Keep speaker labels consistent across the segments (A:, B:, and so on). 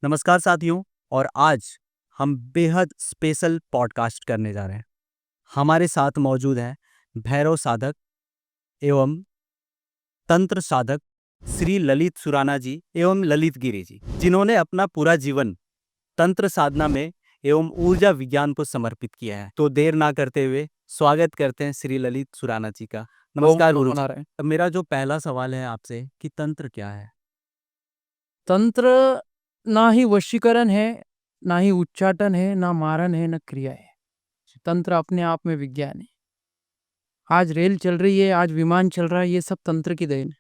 A: नमस्कार साथियों। और आज हम बेहद स्पेशल पॉडकास्ट करने जा रहे हैं। हमारे साथ मौजूद हैं भैरव साधक एवं तंत्र साधक श्री ललित सुराना जी एवं ललित गिरी जी, जिन्होंने अपना पूरा जीवन तंत्र साधना में एवं ऊर्जा विज्ञान को समर्पित किया है। तो देर ना करते हुए स्वागत करते हैं श्री ललित सुराना जी का।
B: ओम
A: नमस्कार
B: नमो
A: गुरु जी।
B: नारायण।
A: अब मेरा जो पहला सवाल है आपसे कि तंत्र क्या है?
B: तंत्र ना ही वशीकरण है, ना ही उच्चाटन है, ना मारन है, ना क्रिया है। तंत्र अपने आप में विज्ञान है। आज रेल चल रही है, आज विमान चल रहा है, ये सब तंत्र की देन है।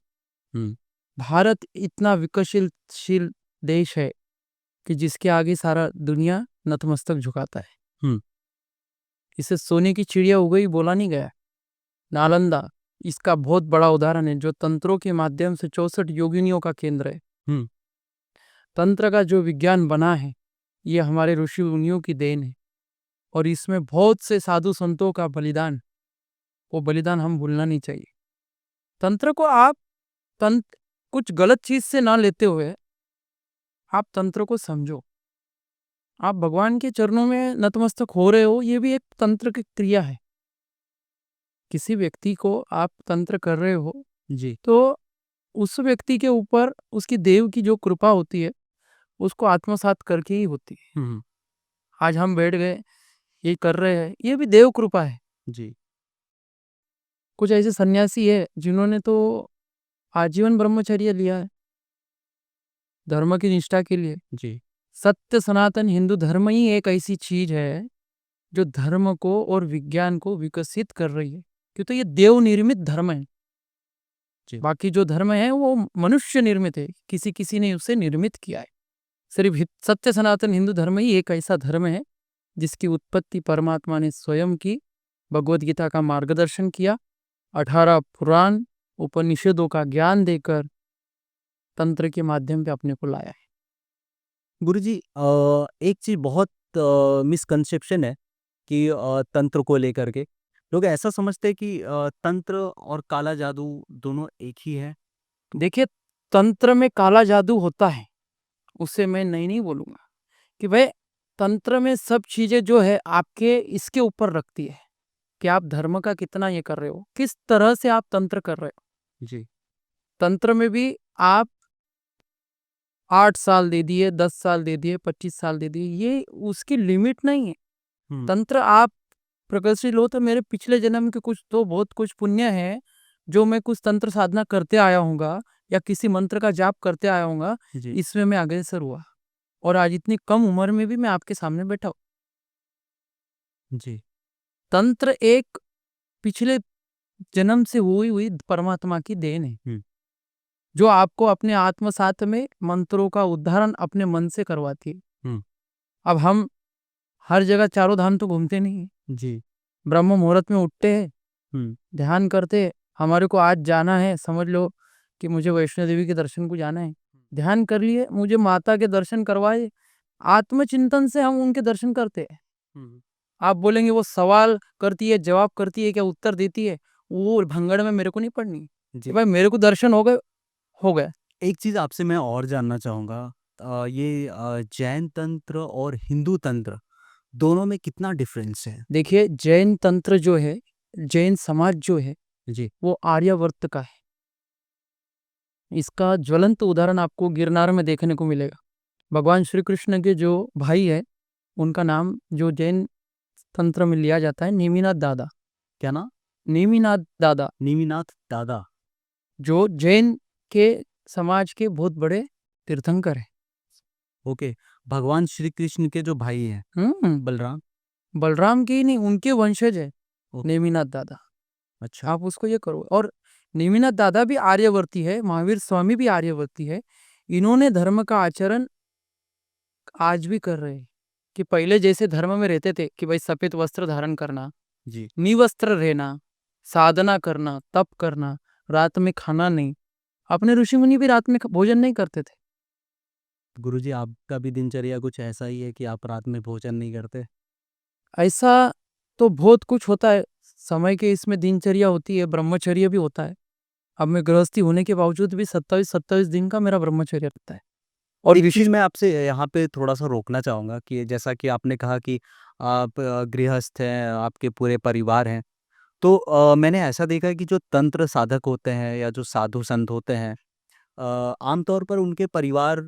A: हम्म।
B: भारत इतना विकसनशील देश है कि जिसके आगे सारा दुनिया नतमस्तक झुकाता है।
A: हम्म।
B: इसे सोने की चिड़िया उगई बोला नहीं गया। नालंदा इसका बहुत बड़ा उदाहरण है, जो तंत्रों के माध्यम से 64 योगिनियों का केंद्र है।
A: हम्म।
B: तंत्र का जो विज्ञान बना है, ये हमारे ऋषि मुनियों की देन है। और इसमें बहुत से साधु संतों का बलिदान, वो बलिदान हम भूलना नहीं चाहिए। तंत्र को आप कुछ गलत चीज से ना लेते हुए आप तंत्र को समझो। आप भगवान के चरणों में नतमस्तक हो रहे हो, ये भी एक तंत्र की क्रिया है। किसी व्यक्ति को आप तंत्र कर रहे हो
A: जी।
B: तो उस व्यक्ति के ऊपर उसकी देव की जो कृपा होती है, उसको आत्मसात करके ही होती है।
A: हम्म।
B: आज हम बैठ गए, ये कर रहे हैं, ये भी देव कृपा है।
A: जी।
B: कुछ ऐसे सन्यासी है जिन्होंने तो आजीवन ब्रह्मचर्य लिया है धर्म की निष्ठा के लिए।
A: जी।
B: सत्य सनातन हिंदू धर्म ही एक ऐसी चीज है जो धर्म को और विज्ञान को विकसित कर रही है, क्योंकि ये देव निर्मित धर्म है।
A: जी।
B: बाकी जो धर्म है वो मनुष्य निर्मित है, किसी किसी ने उसे निर्मित किया है। सिर्फ सत्य सनातन हिंदू धर्म ही एक ऐसा धर्म है जिसकी उत्पत्ति परमात्मा ने स्वयं की, भगवत गीता का मार्गदर्शन किया, 18 पुराण उपनिषदों का ज्ञान देकर तंत्र के माध्यम पे अपने को लाया है।
A: गुरुजी, एक चीज बहुत मिसकंसेप्शन है कि तंत्र को लेकर के लोग ऐसा समझते हैं कि तंत्र और काला जादू दोनों एक ही है।
B: देखिए, तंत्र में काला जादू होता है, उससे मैं नहीं बोलूंगा कि भाई तंत्र में सब चीजें जो है आपके इसके ऊपर रखती है कि आप धर्म का कितना ये कर रहे हो, किस तरह से आप तंत्र कर रहे हो।
A: जी।
B: तंत्र में भी आप 8 साल दे दिए, 10 साल दे दिए, 25 साल दे दिए, ये उसकी लिमिट नहीं है। तंत्र आप प्रगतिशील हो तो मेरे पिछले जन्म के कुछ तो बहुत कुछ पुण्य है जो मैं कुछ तंत्र साधना करते आया हूँगा या किसी मंत्र का जाप करते आया हूँगा,
A: जी।
B: इसमें मैं अग्रसर हुआ और आज इतनी कम उम्र में भी मैं आपके सामने बैठा हूँ।
A: जी।
B: तंत्र एक पिछले जन्म से हुई हुई परमात्मा की देन है,
A: हम्म।
B: जो आपको अपने आत्मसात में मंत्रों का उद्धारण अपने मन से करवाती है।
A: हम्म।
B: अब हम हर जगह चारों धाम तो घूमते नहीं हैं।
A: जी।
B: ब्रह्म मुहूर्त में उठते हैं,
A: हम्म।
B: ध्यान करते हैं, हमारे को आज जाना है, समझ लो कि मुझे वैष्णो देवी के दर्शन को जाना है, ध्यान कर लिए, मुझे माता के दर्शन करवाए, आत्मचिंतन से हम उनके दर्शन करते हैं।
A: हम्म।
B: आप बोलेंगे वो सवाल करती है, जवाब करती है, क्या उत्तर देती है, वो भंगड़ में मेरे को नहीं पड़नी कि
A: जी।
B: भाई मेरे को दर्शन हो गए, हो गए।
A: एक चीज आपसे मैं और जानना चाहूंगा, ये जैन तंत्र और हिंदू तंत्र दोनों में कितना डिफरेंस है?
B: देखिए, जैन तंत्र जो है, जैन समाज जो है,
A: जी।
B: वो आर्यावर्त का है। इसका ज्वलंत उदाहरण आपको गिरनार में देखने को मिलेगा। भगवान श्री कृष्ण के जो भाई है, उनका नाम जो जैन तंत्र में लिया जाता है नेमिनाथ दादा।
A: क्या ना?
B: नेमिनाथ दादा
A: निमिनाथ दादा।
B: जो जैन के समाज के बहुत बड़े तीर्थंकर है।
A: ओके। भगवान श्री कृष्ण के जो भाई हैं बलराम।
B: बलराम की नहीं, उनके वंशज है
A: ओके।
B: नेमिनाथ दादा।
A: अच्छा।
B: आप उसको ये करो। और नेमिनाथ दादा भी आर्यवर्ती है, महावीर स्वामी भी आर्यवर्ती है। इन्होंने धर्म का आचरण आज भी कर रहे हैं कि पहले जैसे धर्म में रहते थे कि भाई सफेद वस्त्र धारण करना,
A: जी।
B: निवस्त्र रहना, साधना करना, तप करना, रात में खाना नहीं। अपने ऋषि मुनि भी रात में भोजन नहीं करते थे।
A: गुरुजी, आपका भी दिनचर्या कुछ ऐसा ही है कि आप रात में भोजन नहीं करते?
B: ऐसा तो बहुत कुछ होता है, समय के इसमें दिनचर्या होती है, ब्रह्मचर्य भी होता है। अब मैं गृहस्थी होने के बावजूद भी 27 दिन का मेरा ब्रह्मचर्य रहता है। और
A: एक चीज़
B: विशिष्ट
A: मैं आपसे यहाँ पे थोड़ा-सा रोकना चाहूँगा कि जैसा कि आपने कहा कि आप गृहस्थ हैं, आपके पूरे परिवार हैं। तो मैंने ऐसा देखा है कि जो तंत्र साधक होते हैं या जो साधु संत होते हैं, आमतौर पर उनके परिवार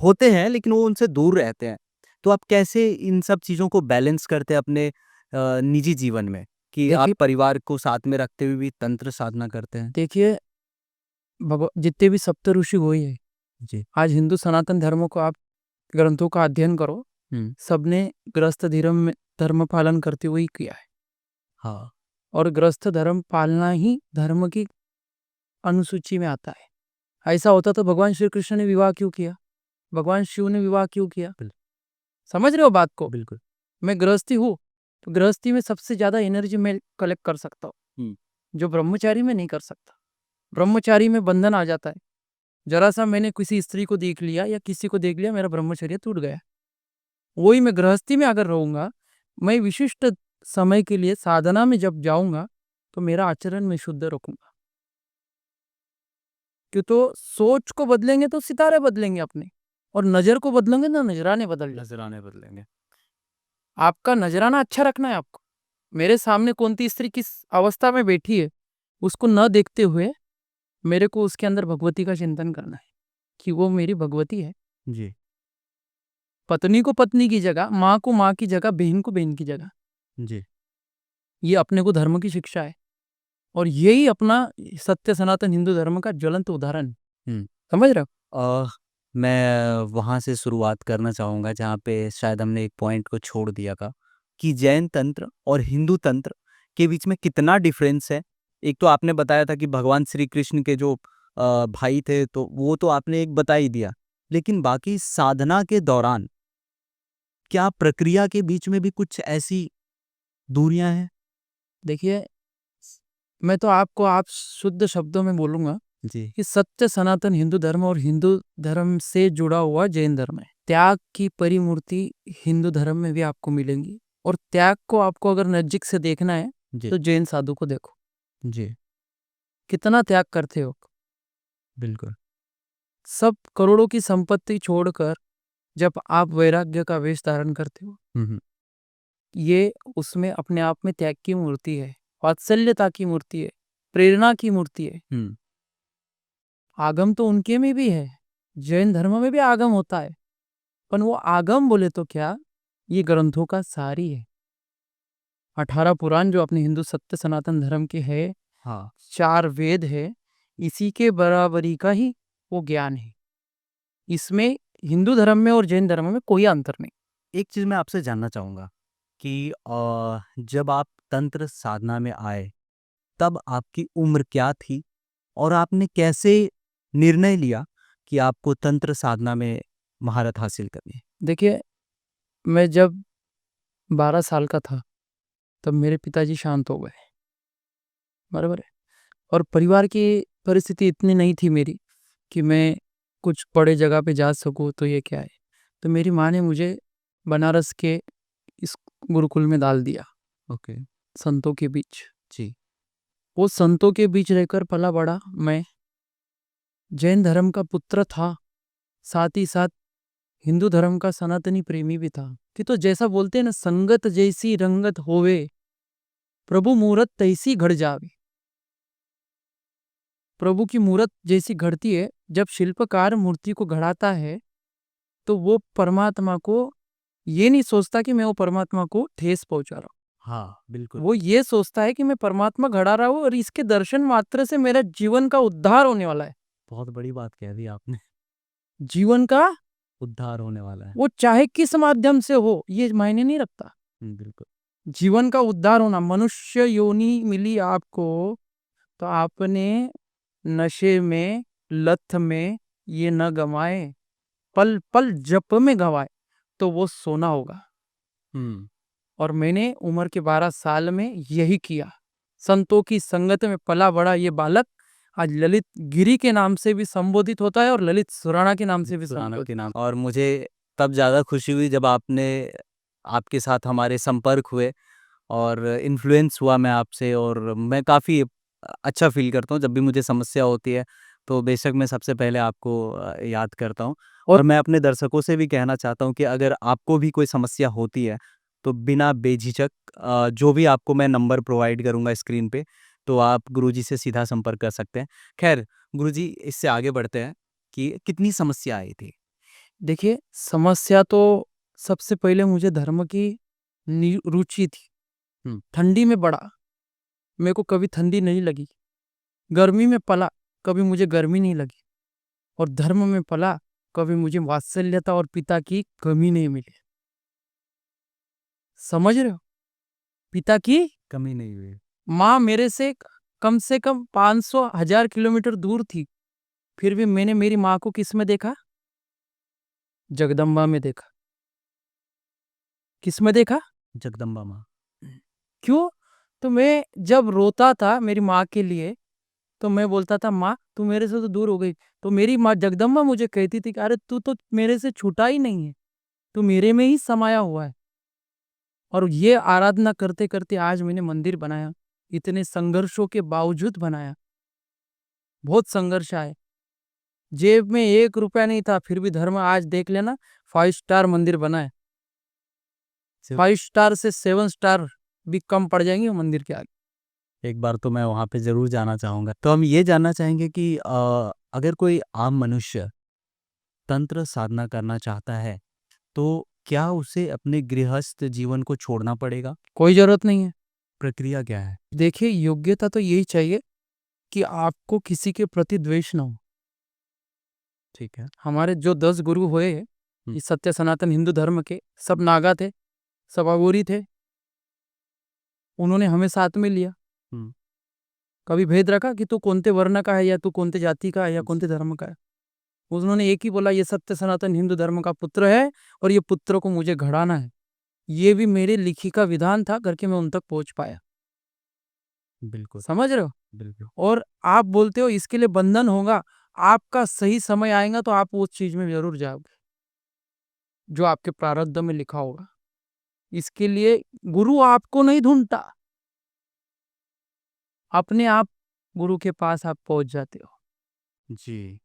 A: होते हैं लेकिन वो उनसे दूर रहते हैं। तो आप कैसे इन सब चीज़ों को बैलेंस करते हैं अपने निजी जीवन में कि आप
B: देखिए
A: परिवार को साथ में रखते हुए भी तंत्र साधना करते हैं?
B: देखिए जितने भी सप्त ऋषि हुए हैं,
A: जी।
B: आज हिंदू सनातन धर्म को आप ग्रंथों का अध्ययन करो,
A: हुँ।
B: सबने गृहस्थ धर्म पालन करते हुए ही किया है।
A: हाँ।
B: और गृहस्थ धर्म पालना ही धर्म की अनुसूची में आता है। ऐसा होता तो भगवान श्री कृष्ण ने विवाह क्यों किया? भगवान शिव ने विवाह क्यों किया?
A: बिल
B: समझ रहे हो बात को?
A: बिल्कुल।
B: मैं गृहस्थी हूँ, तो गृहस्थी में सबसे ज्यादा एनर्जी मैं कलेक्ट कर सकता हूँ,
A: हुँ।
B: जो ब्रह्मचारी में नहीं कर सकता। ब्रह्मचारी में बंधन आ जाता है। जरा सा मैंने किसी स्त्री को देख लिया या किसी को देख लिया, मेरा ब्रह्मचर्य टूट गया। वही मैं गृहस्थी में अगर रहूंगा, मैं विशिष्ट समय के लिए साधना में जब जाऊंगा, तो मेरा आचरण मैं शुद्ध रखूंगा। क्यों? तो सोच को बदलेंगे तो सितारे बदलेंगे अपने, और नजर को बदलेंगे ना नजराने बदल जाते।
A: नज़राने बदलेंगे।
B: आपका नजराना अच्छा रखना है आपको। मेरे सामने कौन सी स्त्री किस अवस्था में बैठी है, उसको न देखते हुए मेरे को उसके अंदर भगवती का चिंतन करना है कि वो मेरी भगवती है।
A: जी।
B: पत्नी को पत्नी की जगह, माँ को माँ की जगह, बहन को बहन की जगह।
A: जी।
B: ये अपने को धर्म की शिक्षा है, और यही अपना सत्य सनातन हिंदू धर्म का ज्वलंत उदाहरण है।
A: हुँ।
B: समझ रहे हो?
A: मैं वहाँ से शुरुआत करना चाहूँगा जहाँ पे शायद हमने एक पॉइंट को छोड़ दिया था कि जैन तंत्र और हिंदू तंत्र के बीच में कितना डिफरेंस है। एक तो आपने बताया था कि भगवान श्री कृष्ण के जो भाई थे तो वो तो आपने एक बता ही दिया। लेकिन बाकी साधना के दौरान क्या प्रक्रिया के बीच में भी कुछ ऐसी दूरियाँ हैं?
B: देखिए, मैं तो आपको आप शुद्ध शब्दों में बोलूंगा
A: जी।
B: कि सत्य सनातन हिंदू धर्म और हिंदू धर्म से जुड़ा हुआ जैन धर्म है। त्याग की परिमूर्ति हिंदू धर्म में भी आपको मिलेंगी, और त्याग को आपको अगर नजदीक से देखना है,
A: जी।
B: तो जैन साधु को देखो,
A: जी।
B: कितना त्याग करते हो।
A: बिल्कुल।
B: सब करोड़ों की संपत्ति छोड़कर जब आप वैराग्य का वेश धारण करते हो,
A: हुँ, हुँ।
B: ये उसमें अपने आप में त्याग की मूर्ति है, वात्सल्यता की मूर्ति है, प्रेरणा की मूर्ति है।
A: हुँ।
B: आगम तो उनके में भी है, जैन धर्म में भी आगम होता है, पर वो आगम बोले तो क्या, ये ग्रंथों का सारी है। 18 पुराण जो अपने हिंदू सत्य सनातन धर्म के है,
A: हाँ।
B: 4 वेद है, इसी के बराबरी का ही वो ज्ञान है। इसमें हिंदू धर्म में और जैन धर्म में कोई अंतर नहीं।
A: एक चीज़ मैं आपसे जानना चाहूँगा कि जब आप तंत्र साधना में आए, तब आपकी उम्र क्या थी? और आपने कैसे निर्णय लिया कि आपको तंत्र साधना में महारत हासिल करनी है?
B: देखिए, मैं जब 12 साल का था, तब मेरे पिताजी शांत हो गए। बराबर है। और परिवार की परिस्थिति इतनी नहीं थी मेरी कि मैं कुछ बड़े जगह पे जा सकूँ, तो ये क्या है। तो मेरी माँ ने मुझे बनारस के इस गुरुकुल में डाल दिया,
A: ओके।
B: संतों के बीच।
A: जी।
B: वो संतों के बीच रहकर पला बड़ा मैं। जैन धर्म का पुत्र था, साथ ही साथ हिंदू धर्म का सनातनी प्रेमी भी था। कि तो जैसा बोलते हैं ना, संगत जैसी रंगत होवे, प्रभु मूरत तैसी घड़ जावे। प्रभु की मूरत जैसी घड़ती है, जब शिल्पकार मूर्ति को घड़ाता है, तो वो परमात्मा को ये नहीं सोचता कि मैं वो परमात्मा को ठेस पहुंचा रहा
A: हाँ,
B: हूँ।
A: बिल्कुल।
B: वो ये सोचता है कि मैं परमात्मा घड़ा रहा हूँ, और इसके दर्शन मात्र से मेरा जीवन का उद्धार होने वाला है।
A: बहुत बड़ी बात कह दी आपने।
B: जीवन का,
A: उद्धार होने वाला है।
B: वो चाहे किस माध्यम से हो, ये मायने नहीं रखता।
A: बिल्कुल।
B: जीवन का उद्धार होना, मनुष्य योनि मिली आपको, तो आपने नशे में, लत में ये न गवाए, पल पल जप में गवाए, तो वो सोना होगा।
A: हुँ।
B: और मैंने उम्र के 12 साल में यही किया। संतों की संगत में पला बड़ा ये बालक आज ललित गिरी के नाम से भी संबोधित होता है, और ललित सुराणा के नाम से भी
A: सुराना
B: संबोधित।
A: के नाम और मुझे तब ज़्यादा खुशी हुई जब आपके साथ हमारे संपर्क हुए और इन्फ्लुएंस हुआ मैं आपसे और मैं काफ़ी अच्छा फ़ील करता हूँ जब भी मुझे समस्या होती है, तो बेशक मैं सबसे पहले आपको याद करता हूँ। और मैं अपने दर्शकों से भी कहना चाहता हूँ कि अगर आपको भी कोई समस्या होती है तो बिना बेझिझक जो भी आपको मैं नंबर प्रोवाइड करूँगा स्क्रीन पे, तो आप गुरुजी से सीधा संपर्क कर सकते हैं। खैर गुरुजी, इससे आगे बढ़ते हैं कि कितनी समस्या आई थी?
B: देखिए, समस्या तो सबसे पहले मुझे धर्म की रुचि थी। ठंडी में बड़ा, मेरे को कभी ठंडी नहीं लगी। गर्मी में पला, कभी मुझे गर्मी नहीं लगी। और धर्म में पला, कभी मुझे वात्सल्यता और पिता की कमी नहीं मिली। समझ रहे हो? पिता की
A: कमी नहीं हुई।
B: माँ मेरे से कम 500,000 किलोमीटर दूर थी, फिर भी मैंने मेरी माँ को किस में देखा? जगदम्बा में देखा। किस में देखा?
A: जगदम्बा माँ।
B: क्यों? तो मैं जब रोता था मेरी माँ के लिए, तो मैं बोलता था, माँ तू मेरे से तो दूर हो गई। तो मेरी माँ जगदम्बा मुझे कहती थी कि अरे तू तो मेरे से छूटा ही नहीं है, तू मेरे में ही समाया हुआ है। और ये आराधना करते करते आज मैंने मंदिर बनाया, इतने संघर्षों के बावजूद बनाया। बहुत संघर्ष आए, जेब में 1 रुपया नहीं था, फिर भी धर्म आज देख लेना 5 स्टार मंदिर बना है। 5 स्टार से 7 स्टार भी कम पड़ जाएंगे वो मंदिर के आगे।
A: एक बार तो मैं वहाँ पे ज़रूर जाना चाहूँगा। तो हम ये जानना चाहेंगे कि अगर कोई आम मनुष्य तंत्र साधना करना चाहता है, तो क्या उसे अपने गृहस्थ जीवन को छोड़ना पड़ेगा?
B: कोई जरूरत नहीं है।
A: प्रक्रिया क्या है?
B: देखिए, योग्यता तो यही चाहिए कि आपको किसी के प्रति द्वेष ना हो।
A: ठीक है।
B: हमारे जो 10 गुरु हुए, इस सत्य सनातन हिंदू धर्म के, सब नागा थे, सब अघोरी थे। उन्होंने हमें साथ में लिया। कभी भेद रखा कि तू कोणते वर्ण का है, या तू कोणते जाति का है, या कोणते धर्म का है। उन्होंने एक ही बोला, ये सत्य सनातन हिंदू धर्म का पुत्र है और ये पुत्र को मुझे घड़ाना है। ये भी मेरे लिखी का विधान था करके मैं उन तक पहुंच पाया।
A: बिल्कुल।
B: समझ रहे हो?
A: बिल्कुल।
B: और आप बोलते हो इसके लिए बंधन होगा, आपका सही समय आएगा तो आप उस चीज में जरूर जाओगे जो आपके प्रारब्ध में लिखा होगा। इसके लिए गुरु आपको नहीं ढूंढता, अपने आप गुरु के पास आप पहुंच जाते हो।
A: जी।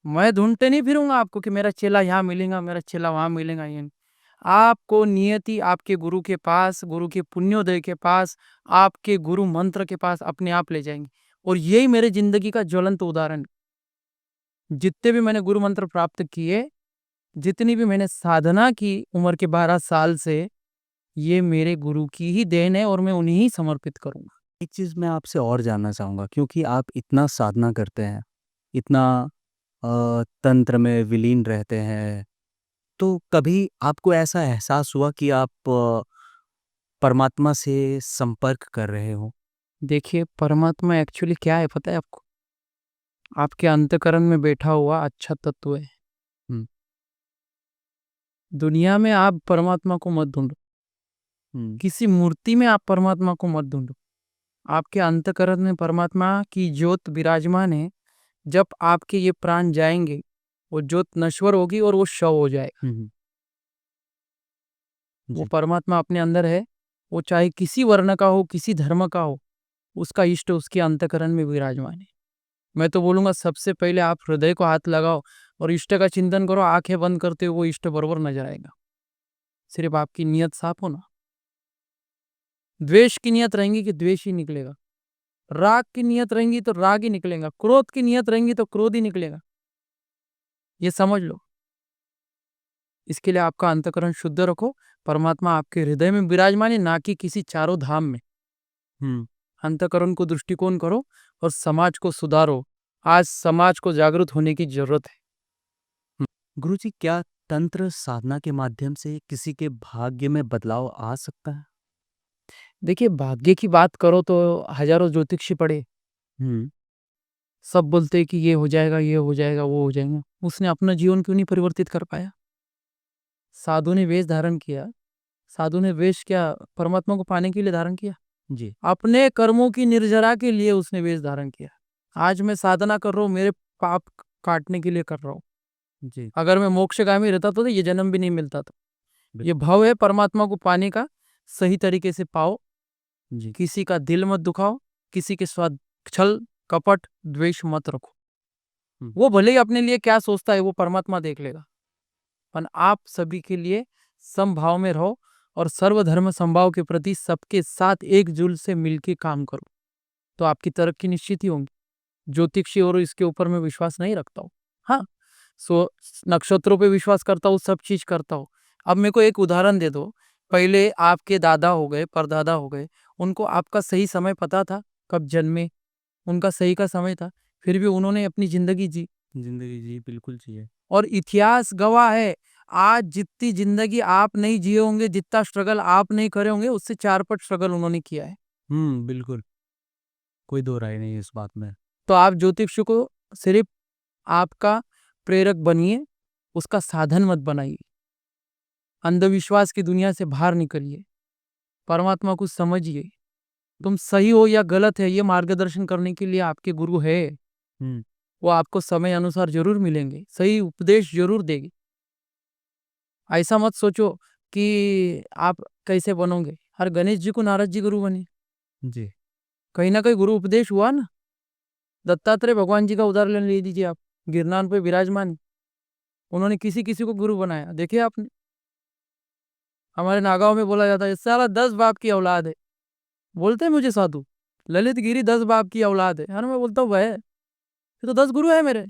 B: मैं ढूंढते नहीं फिरूंगा आपको कि मेरा चेला यहाँ मिलेगा, मेरा चेला वहां मिलेगा। ये नहीं। आपको नियति आपके गुरु के पास, गुरु के पुण्योदय के पास, आपके गुरु मंत्र के पास अपने आप ले जाएंगे। और यही मेरे जिंदगी का ज्वलंत उदाहरण। जितने भी मैंने गुरु मंत्र प्राप्त किए, जितनी भी मैंने साधना की उम्र के 12 साल से, ये मेरे गुरु की ही देन है और मैं उन्हें ही समर्पित करूंगा।
A: एक चीज़ मैं आपसे और जानना चाहूँगा, क्योंकि आप इतना साधना करते हैं, इतना तंत्र में विलीन रहते हैं, तो कभी आपको ऐसा एहसास हुआ कि आप परमात्मा से संपर्क कर रहे हो?
B: देखिए, परमात्मा एक्चुअली क्या है पता है आपको? आपके अंतःकरण में बैठा हुआ अच्छा तत्व है।
A: हुँ।
B: दुनिया में आप परमात्मा को मत ढूंढो, किसी मूर्ति में आप परमात्मा को मत ढूंढो। आपके अंतःकरण में परमात्मा की ज्योत विराजमान है। जब आपके ये प्राण जाएंगे, वो ज्योत नश्वर होगी और वो शव हो जाएगा। वो
A: जी।
B: परमात्मा अपने अंदर है। वो चाहे किसी वर्ण का हो, किसी धर्म का हो, उसका इष्ट उसके अंतःकरण में विराजमान है। मैं तो बोलूंगा सबसे पहले आप हृदय को हाथ लगाओ और इष्ट का चिंतन करो। आंखें बंद करते हुए वो इष्ट बरोबर नजर आएगा। सिर्फ आपकी नियत साफ हो ना। द्वेष की नियत रहेंगी कि द्वेष ही निकलेगा। राग की नियत रहेंगी तो राग ही निकलेगा। क्रोध की नियत रहेंगी तो क्रोध ही निकलेगा। ये समझ लो। इसके लिए आपका अंतःकरण शुद्ध रखो। परमात्मा आपके हृदय में विराजमान है, ना कि किसी चारों धाम में। अंतःकरण को दृष्टिकोण करो और समाज को सुधारो। आज समाज को जागरूक होने की जरूरत है।
A: गुरुजी, क्या तंत्र साधना के माध्यम से किसी के भाग्य में बदलाव आ सकता है?
B: देखिए, भाग्य की बात करो तो हजारों ज्योतिषी पढ़े, सब बोलते हैं कि ये हो जाएगा, ये हो जाएगा, वो हो जाएगा। उसने अपना जीवन क्यों नहीं परिवर्तित कर पाया? साधु ने वेश धारण किया। साधु ने वेश क्या परमात्मा को पाने के लिए धारण किया?
A: जी।
B: अपने कर्मों की निर्जरा के लिए उसने वेश धारण किया। आज मैं साधना कर रहा हूँ, मेरे पाप काटने के लिए कर रहा हूँ।
A: जी।
B: अगर मैं मोक्षगामी रहता तो ये जन्म भी नहीं मिलता था। ये भाव है परमात्मा को पाने का। सही तरीके से पाओ।
A: जी।
B: किसी का दिल मत दुखाओ, किसी के स्वाद छल कपट द्वेष मत रखो। वो भले ही अपने लिए क्या सोचता है वो परमात्मा देख लेगा, पर आप सभी के लिए समभाव में रहो और सर्वधर्म समभाव के प्रति सबके साथ एकजुट से मिलकर काम करो, तो आपकी तरक्की निश्चित ही होगी। ज्योतिषी और इसके ऊपर मैं विश्वास नहीं रखता हूँ, हाँ नक्षत्रों पे विश्वास करता हूँ, सब चीज करता हूँ। अब मेरे को एक उदाहरण दे दो, पहले आपके दादा हो गए, परदादा हो गए, उनको आपका सही समय पता था, कब जन्मे, उनका सही का समय था, फिर भी उन्होंने अपनी जिंदगी जी।
A: बिल्कुल चाहिए।
B: और इतिहास गवाह है, आज जितनी जिंदगी आप नहीं जिए होंगे, जितना स्ट्रगल आप नहीं करे होंगे, उससे 4 पट स्ट्रगल उन्होंने किया है।
A: बिल्कुल, कोई दो राय नहीं है इस बात में।
B: तो आप ज्योतिष को सिर्फ आपका प्रेरक बनिए, उसका साधन मत बनाइए। अंधविश्वास की दुनिया से बाहर निकलिए, परमात्मा को समझिए, तुम सही हो या गलत है ये मार्गदर्शन करने के लिए आपके गुरु है, वो आपको समय अनुसार जरूर मिलेंगे, सही उपदेश जरूर देंगे। ऐसा मत सोचो कि आप कैसे बनोगे, हर गणेश जी को नारद जी गुरु बने
A: जी।
B: कहीं ना कहीं गुरु उपदेश हुआ ना। दत्तात्रेय भगवान जी का उदाहरण ले लीजिए आप, गिरनार पे विराजमान, उन्होंने किसी किसी को गुरु बनाया, देखिए आपने। हमारे नागांव में बोला जाता है साला 10 बाप की औलाद है, बोलते हैं मुझे साधु ललित गिरी 10 बाप की औलाद है, मैं बोलता हूँ वह ये तो 10 गुरु है मेरे,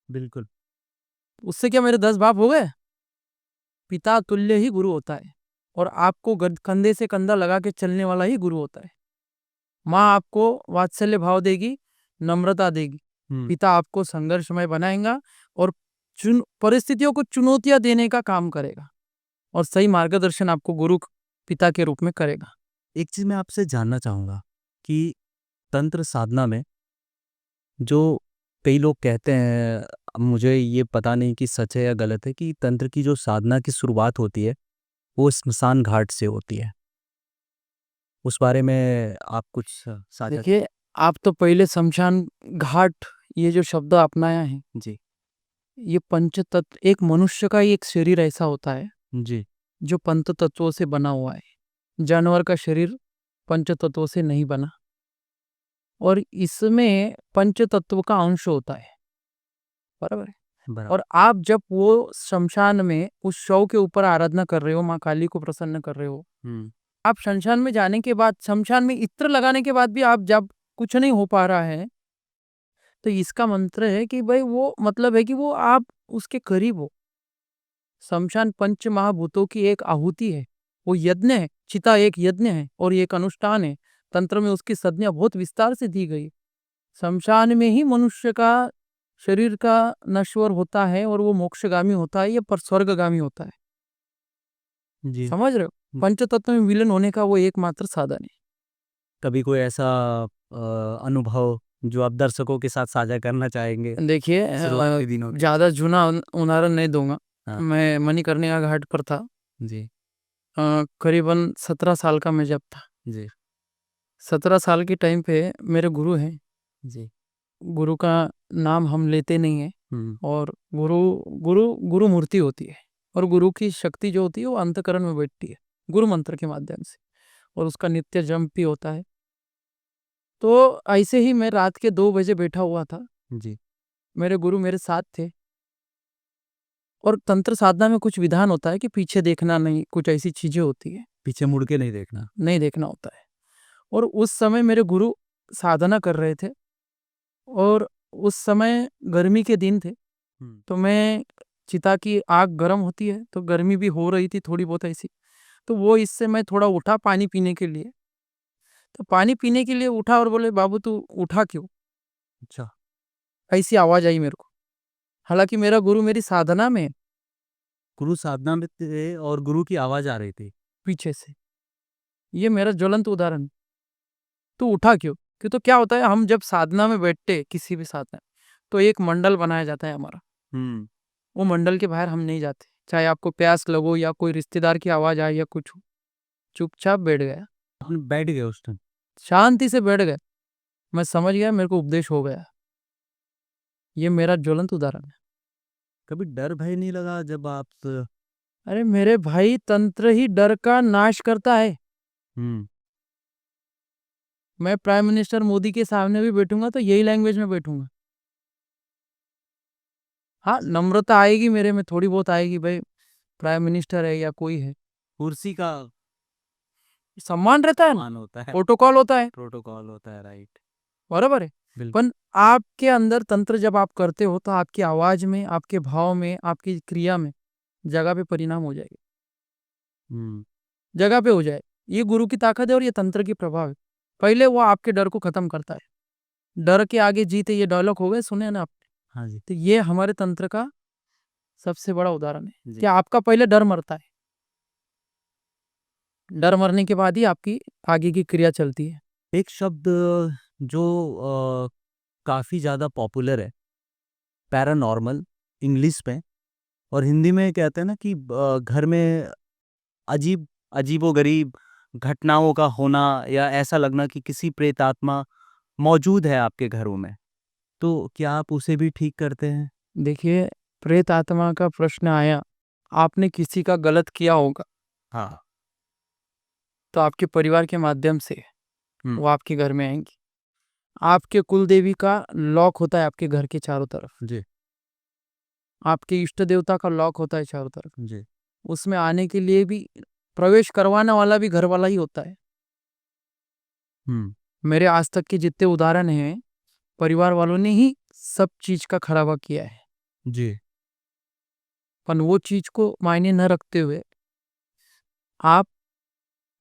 A: बिल्कुल।
B: उससे क्या मेरे 10 बाप हो गए? पिता तुल्य ही गुरु होता है, और आपको कंधे से कंधा लगा के चलने वाला ही गुरु होता है। माँ आपको वात्सल्य भाव देगी, नम्रता देगी, पिता आपको संघर्षमय बनाएगा और परिस्थितियों को चुनौतियां देने का काम करेगा, और सही मार्गदर्शन आपको गुरु पिता के रूप में करेगा।
A: एक चीज मैं आपसे जानना चाहूंगा कि तंत्र साधना में जो कई लोग कहते हैं, अब मुझे ये पता नहीं कि सच है या गलत है, कि तंत्र की जो साधना की शुरुआत होती है वो स्मशान घाट से होती है, उस बारे में आप कुछ साझा।
B: देखिए, आप तो पहले शमशान घाट ये जो शब्द अपनाया है
A: जी।
B: ये पंचतत्व, एक मनुष्य का एक शरीर ऐसा होता है
A: जी।
B: जो पंच तत्वों से बना हुआ है, जानवर का शरीर पंच तत्वों से नहीं बना, और इसमें पंच तत्व का अंश होता है, बराबर है।
A: बराबर।
B: और आप जब वो शमशान में उस शव के ऊपर आराधना कर रहे हो, माँ काली को प्रसन्न कर रहे हो, आप शमशान में जाने के बाद, शमशान में इत्र लगाने के बाद भी आप जब कुछ नहीं हो पा रहा है, तो इसका मंत्र है कि भाई वो मतलब है कि वो आप उसके करीब हो। शमशान पंच महाभूतों की एक आहुति है, वो यज्ञ है, चिता एक यज्ञ है और ये एक अनुष्ठान है। तंत्र में उसकी संज्ञा बहुत विस्तार से दी गई। शमशान में ही मनुष्य का शरीर का नश्वर होता है और वो मोक्षगामी होता है या पर स्वर्गगामी होता है।
A: जी।
B: समझ रहे हो? पंचतत्व में विलीन होने का वो एकमात्र साधन है।
A: कभी कोई ऐसा अनुभव जो आप दर्शकों के साथ साझा करना चाहेंगे?
B: देखिए,
A: शुरुआती दिनों के।
B: ज्यादा जुना उदाहरण नहीं दूंगा।
A: हाँ।
B: मैं मणिकर्णिका घाट पर था,
A: जी।
B: करीबन 17 साल का मैं जब था।
A: जी।
B: 17 साल के टाइम पे मेरे गुरु हैं,
A: जी।
B: गुरु का नाम हम लेते नहीं है,
A: हम्म।
B: और गुरु गुरु गुरु मूर्ति होती है, और गुरु की शक्ति जो होती है वो अंतकरण में बैठती है गुरु मंत्र के माध्यम से, और उसका नित्य जप भी होता है। तो ऐसे ही मैं रात के 2 बजे बैठा हुआ था,
A: जी।
B: मेरे गुरु मेरे साथ थे, और तंत्र साधना में कुछ विधान होता है कि पीछे देखना नहीं, कुछ ऐसी चीजें होती है,
A: पीछे मुड़ के नहीं देखना।
B: नहीं देखना होता है। और उस समय मेरे गुरु साधना कर रहे थे, और उस समय गर्मी के दिन थे, तो मैं, चिता की आग गर्म होती है तो गर्मी भी हो रही थी थोड़ी बहुत ऐसी, तो वो इससे मैं थोड़ा उठा पानी पीने के लिए, तो पानी पीने के लिए उठा और बोले बाबू तू उठा क्यों,
A: अच्छा।
B: ऐसी आवाज आई मेरे को। हालांकि मेरा गुरु मेरी साधना में
A: गुरु साधना में थे और गुरु की आवाज आ रही थी
B: पीछे से, ये मेरा ज्वलंत उदाहरण। तू उठा क्यों? क्यों तो क्या होता है, हम जब साधना में बैठते किसी भी साधना तो एक मंडल बनाया जाता है हमारा, वो मंडल के बाहर हम नहीं जाते, चाहे आपको प्यास लगो या कोई रिश्तेदार की आवाज आए या कुछ हो, चुपचाप बैठ गया,
A: अपन बैठ गए उस टाइम।
B: शांति से बैठ गए। मैं समझ गया मेरे को उपदेश हो गया। ये मेरा ज्वलंत उदाहरण है।
A: कभी डर भय नहीं लगा जब आप?
B: अरे मेरे भाई, तंत्र ही डर का नाश करता है। मैं प्राइम मिनिस्टर मोदी के सामने भी बैठूंगा तो यही लैंग्वेज में बैठूंगा। हाँ, नम्रता आएगी मेरे में, थोड़ी बहुत आएगी, भाई प्राइम मिनिस्टर है या कोई है,
A: कुर्सी का
B: सम्मान रहता है ना,
A: मान होता है,
B: प्रोटोकॉल होता है,
A: प्रोटोकॉल होता है, राइट।
B: बराबर है।
A: बिल्कुल।
B: पण आपके अंदर तंत्र जब आप करते हो तो आपकी आवाज में, आपके भाव में, आपकी क्रिया में जगह पे परिणाम हो जाएगा,
A: हम्म।
B: जगह पे हो जाए। ये गुरु की ताकत है और ये तंत्र की प्रभाव है। पहले वो आपके डर को खत्म करता है, डर के आगे जीत है, ये डायलॉग हो गए, सुने ना आप।
A: हाँ जी।
B: तो ये हमारे तंत्र का सबसे बड़ा उदाहरण है
A: जी।
B: कि आपका पहले डर मरता है, डर मरने के बाद ही आपकी आगे की क्रिया चलती है।
A: एक शब्द जो काफ़ी ज़्यादा पॉपुलर है, पैरानॉर्मल, इंग्लिश में, और हिंदी में कहते हैं ना कि घर में अजीब अजीबोगरीब घटनाओं का होना, या ऐसा लगना कि किसी प्रेत आत्मा मौजूद है आपके घरों में, तो क्या आप उसे भी ठीक करते हैं?
B: देखिए, प्रेत आत्मा का प्रश्न आया, आपने किसी का गलत किया होगा
A: हाँ।
B: तो आपके परिवार के माध्यम से वो आपके घर में आएंगी। आपके कुल देवी का लॉक होता है आपके घर के चारों तरफ,
A: जी।
B: आपके इष्ट देवता का लॉक होता है चारों तरफ।
A: जी।
B: उसमें आने के लिए भी, प्रवेश करवाने वाला भी घर वाला ही होता है।
A: हम्म।
B: मेरे आज तक के जितने उदाहरण हैं, परिवार वालों ने ही सब चीज का खराबा किया है।
A: जी।
B: पर वो चीज को मायने न रखते हुए आप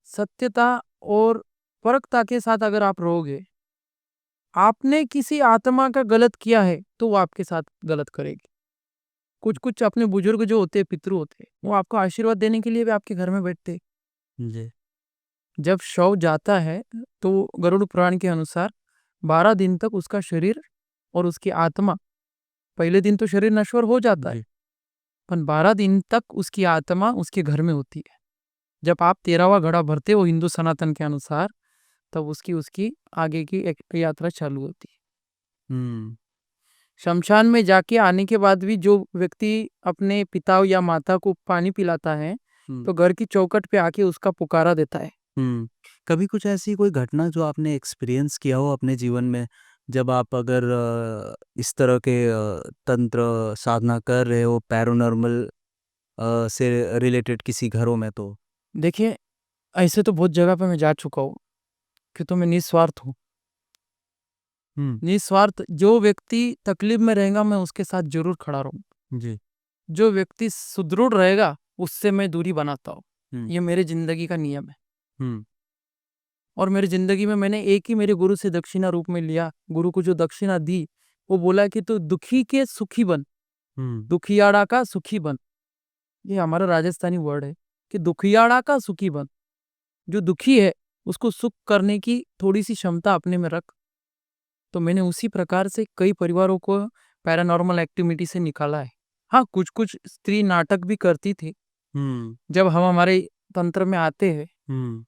B: सत्यता और परखता के साथ अगर आप रहोगे, आपने किसी आत्मा का गलत किया है तो वो आपके साथ गलत करेगी। कुछ कुछ अपने बुजुर्ग जो होते हैं, पितृ होते हैं, वो आपको आशीर्वाद देने के लिए भी आपके घर में बैठते हैं।
A: जी।
B: जब शव जाता है तो गरुड़ पुराण के अनुसार 12 दिन तक उसका शरीर और उसकी आत्मा, पहले दिन तो शरीर नश्वर हो जाता है,
A: जी।
B: पर 12 दिन तक उसकी आत्मा उसके घर में होती है। जब आप 13वां घड़ा भरते हो हिंदू सनातन के अनुसार, तब उसकी उसकी आगे की एक यात्रा चालू होती है।
A: हम्म।
B: शमशान में जाके आने के बाद भी जो व्यक्ति अपने पिता या माता को पानी पिलाता है, तो घर की चौखट पे आके उसका पुकारा देता है।
A: कभी कुछ ऐसी कोई घटना जो आपने एक्सपीरियंस किया हो अपने जीवन में, जब आप अगर इस तरह के तंत्र साधना कर रहे हो पैरानॉर्मल से रिलेटेड किसी घरों में, तो?
B: देखिए, ऐसे तो बहुत जगह पे मैं जा चुका हूँ कि तो मैं निस्वार्थ हूँ। निस्वार्थ, जो व्यक्ति तकलीफ में रहेगा मैं उसके साथ जरूर खड़ा रहूँ।
A: जी।
B: जो व्यक्ति सुदृढ़ रहेगा उससे मैं दूरी बनाता हूँ। ये मेरे जिंदगी का नियम है। और मेरी जिंदगी में मैंने एक ही मेरे गुरु से दक्षिणा रूप में लिया। गुरु को जो दक्षिणा दी, वो बोला कि तू दुखी के सुखी बन, दुखियाड़ा का सुखी बन। ये हमारा राजस्थानी वर्ड है कि दुखियाड़ा का सुखी बन। जो दुखी है उसको सुख करने की थोड़ी सी क्षमता अपने में रख। तो मैंने उसी प्रकार से कई परिवारों को पैरानॉर्मल एक्टिविटी से निकाला है। हाँ, कुछ कुछ स्त्री नाटक भी करती थी। जब हम हमारे तंत्र में आते हैं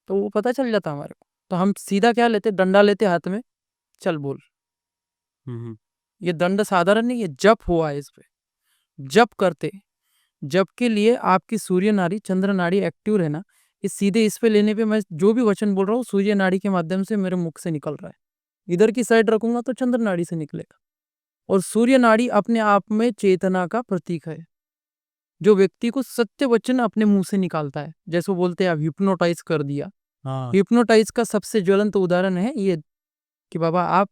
B: तो वो पता चल जाता हमारे को। तो हम सीधा क्या लेते, डंडा लेते हाथ में, चल बोल। ये दंड साधारण नहीं है, जप हुआ है इस पे, जप करते। जप के लिए आपकी सूर्य नाड़ी, चंद्र नाड़ी एक्टिव रहना। इस सीधे इस पे लेने पे मैं जो भी वचन बोल रहा हूँ सूर्य नाड़ी के माध्यम से मेरे मुख से निकल रहा है। इधर की साइड रखूंगा तो चंद्र नाड़ी से निकलेगा। और सूर्य नाड़ी अपने आप में चेतना का प्रतीक है, जो व्यक्ति को सत्य वचन अपने मुंह से निकालता है। जैसे वो बोलते हैं आप हिप्नोटाइज कर दिया। हिप्नोटाइज का सबसे ज्वलंत उदाहरण है ये कि बाबा आप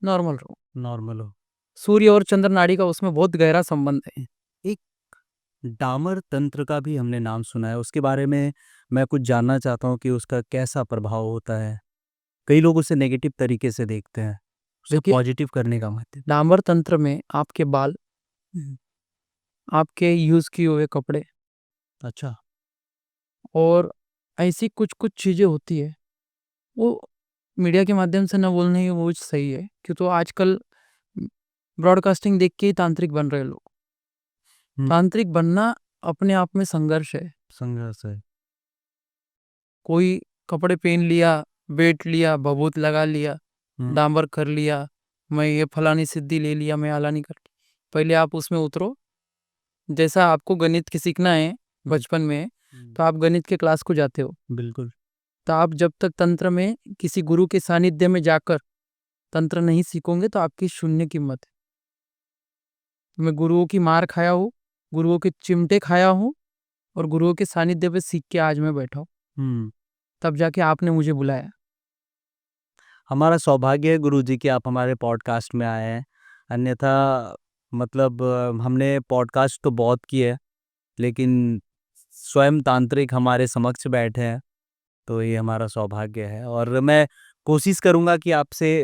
B: नॉर्मल रहो।
A: नॉर्मल हो।
B: सूर्य और चंद्र नाड़ी का उसमें बहुत गहरा संबंध है।
A: एक डामर तंत्र का भी हमने नाम सुना है, उसके बारे में मैं कुछ जानना चाहता हूँ कि उसका कैसा प्रभाव होता है। कई लोग उसे नेगेटिव तरीके से देखते हैं, उसे
B: देखिए,
A: पॉजिटिव करने का मत।
B: डामर तंत्र में आपके बाल, आपके यूज किए हुए कपड़े
A: अच्छा।
B: और ऐसी कुछ कुछ चीजें होती है, वो मीडिया के माध्यम से न बोलने ही वो सही है। क्यों, तो आजकल ब्रॉडकास्टिंग देख के ही तांत्रिक बन रहे लोग। तांत्रिक बनना अपने आप में संघर्ष है।
A: संघर्ष है।
B: कोई कपड़े पहन लिया, बेट लिया, भभूत लगा लिया, डांबर कर लिया, मैं ये फलानी सिद्धि ले लिया, मैं आला नहीं कर। पहले आप उसमें उतरो। जैसा आपको गणित की सीखना है बचपन में, तो आप गणित के क्लास को जाते हो।
A: बिल्कुल।
B: तो आप जब तक तंत्र में किसी गुरु के सानिध्य में जाकर तंत्र नहीं सीखोगे तो आपकी शून्य कीमत है। मैं गुरुओं की मार खाया हूँ, गुरुओं के चिमटे खाया हूँ और गुरुओं के सानिध्य पे सीख के आज मैं बैठा हूँ।
A: हम्म।
B: तब जाके आपने मुझे बुलाया।
A: हमारा सौभाग्य है गुरुजी कि आप हमारे पॉडकास्ट में आए हैं। अन्यथा मतलब हमने पॉडकास्ट तो बहुत किए हैं, लेकिन स्वयं तांत्रिक हमारे समक्ष बैठे हैं, तो ये हमारा सौभाग्य है। और मैं कोशिश करूँगा कि आपसे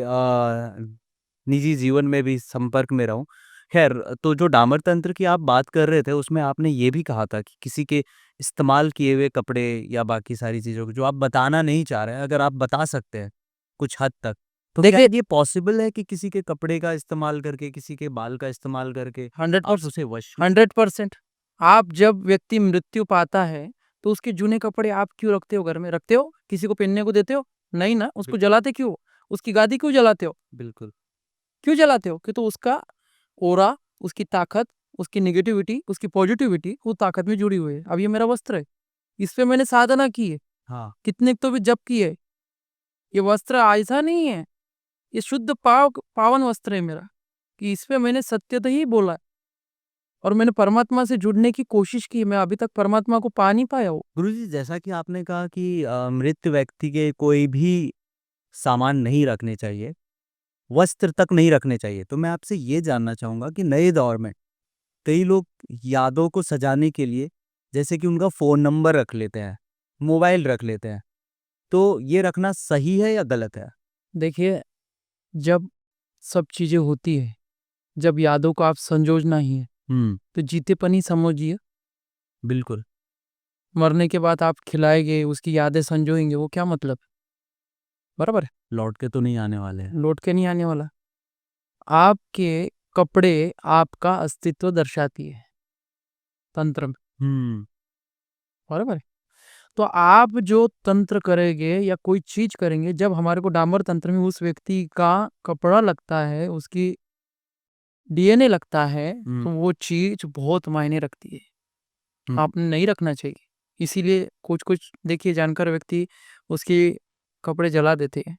A: निजी जीवन में भी संपर्क में रहूं। खैर, तो जो डामर तंत्र की आप बात कर रहे थे, उसमें आपने ये भी कहा था कि किसी के इस्तेमाल किए हुए कपड़े या बाकी सारी चीज़ों को जो आप बताना नहीं चाह रहे हैं, अगर आप बता सकते हैं कुछ हद तक, तो क्या
B: देखिए
A: ये पॉसिबल है कि किसी के कपड़े का इस्तेमाल करके, किसी के बाल का इस्तेमाल करके आप
B: 100%
A: उसे वश
B: 100%। आप जब व्यक्ति मृत्यु पाता है तो उसके जूने कपड़े आप क्यों रखते हो? घर में रखते हो? किसी को पहनने को देते हो? नहीं ना। उसको जलाते क्यों हो? उसकी गादी क्यों जलाते हो?
A: बिल्कुल।
B: क्यों जलाते हो? कि तो उसका ओरा, उसकी ताकत, उसकी नेगेटिविटी, उसकी पॉजिटिविटी वो ताकत में जुड़ी हुई है। अब ये मेरा वस्त्र है, इस पे मैंने साधना की है,
A: हाँ।
B: कितने तो भी जप की है। ये वस्त्र ऐसा नहीं है, ये शुद्ध पावन वस्त्र है मेरा, कि इस पे मैंने सत्य तो ही बोला और मैंने परमात्मा से जुड़ने की कोशिश की। मैं अभी तक परमात्मा को पा नहीं पाया हूँ।
A: गुरुजी, जैसा कि आपने कहा कि मृत व्यक्ति के कोई भी सामान नहीं रखने चाहिए, वस्त्र तक नहीं रखने चाहिए, तो मैं आपसे ये जानना चाहूँगा कि नए दौर में कई लोग यादों को सजाने के लिए जैसे कि उनका फ़ोन नंबर रख लेते हैं, मोबाइल रख लेते हैं, तो ये रखना सही है या गलत है?
B: देखिए, जब सब चीजें होती है, जब यादों को आप संजोजना ही है,
A: हुँ,
B: तो जीतेपन ही समझिए।
A: बिल्कुल।
B: मरने के बाद आप खिलाएंगे, उसकी यादें संजोएंगे, वो क्या मतलब? बराबर है?
A: लौट के तो नहीं आने वाले हैं।
B: लौट के नहीं आने वाला। आपके कपड़े आपका अस्तित्व दर्शाती है तंत्र में।
A: हुँ,
B: बराबर है? तो आप जो तंत्र करेंगे या कोई चीज करेंगे, जब हमारे को डामर तंत्र में उस व्यक्ति का कपड़ा लगता है, उसकी डीएनए लगता है,
A: हुँ,
B: तो वो चीज बहुत मायने रखती है।
A: हुँ,
B: आपने नहीं रखना चाहिए। इसीलिए कुछ कुछ देखिए जानकार व्यक्ति उसके कपड़े जला देते हैं।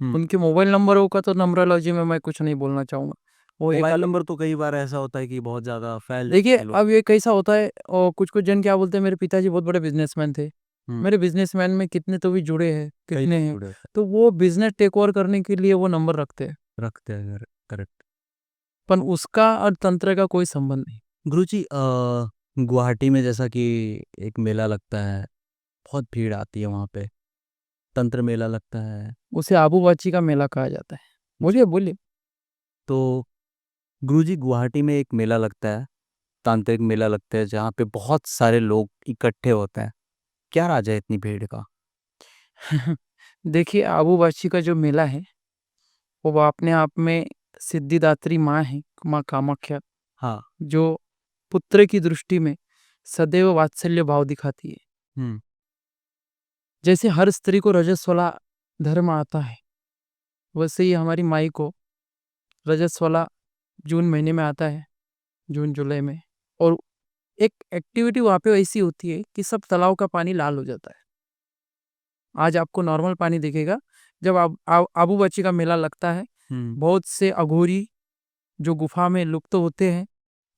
A: हुँ।
B: उनके मोबाइल नंबरों का तो नंबरोलॉजी में मैं कुछ नहीं बोलना चाहूंगा, वो एक
A: मोबाइल
B: अलग।
A: नंबर तो कई बार ऐसा होता है कि बहुत ज़्यादा फैल
B: देखिए,
A: जाते हैं लोग।
B: अब ये कैसा होता है, और कुछ कुछ जन क्या बोलते हैं, मेरे पिताजी बहुत बड़े बिजनेसमैन थे।
A: हुँ,
B: मेरे बिजनेसमैन में कितने तो भी जुड़े हैं,
A: कई
B: कितने
A: लोग
B: हैं,
A: जुड़े होते हैं,
B: तो वो बिजनेस टेक ओवर करने के लिए वो नंबर रखते हैं,
A: रखते हैं, करेक्ट।
B: पर उसका और तंत्र का कोई संबंध नहीं।
A: गुरुजी, गुवाहाटी में जैसा कि एक मेला लगता है, बहुत भीड़ आती है वहाँ पे, तंत्र मेला लगता है।
B: उसे आबूबाची का मेला कहा जाता है।
A: जी।
B: बोलिए बोलिए।
A: तो गुरुजी, गुवाहाटी में एक मेला लगता है, तांत्रिक मेला लगता है, जहाँ पे बहुत सारे लोग इकट्ठे होते हैं। क्या राज है इतनी भीड़ का?
B: देखिए, आबूबाची का जो मेला है, वो अपने आप में सिद्धिदात्री माँ है, माँ कामाख्या,
A: हाँ।
B: जो पुत्र की दृष्टि में सदैव वात्सल्य भाव दिखाती है।
A: हुँ,
B: जैसे हर स्त्री को रजस वाला धर्म आता है, वैसे ही हमारी माई को रजस वाला जून महीने में आता है, जून जुलाई में। और एक एक्टिविटी वहाँ पे ऐसी होती है कि सब तालाब का पानी लाल हो जाता है। आज आपको नॉर्मल पानी दिखेगा, जब आबू बच्ची का मेला लगता है,
A: हुँ,
B: बहुत से अघोरी जो गुफा में लुप्त होते हैं,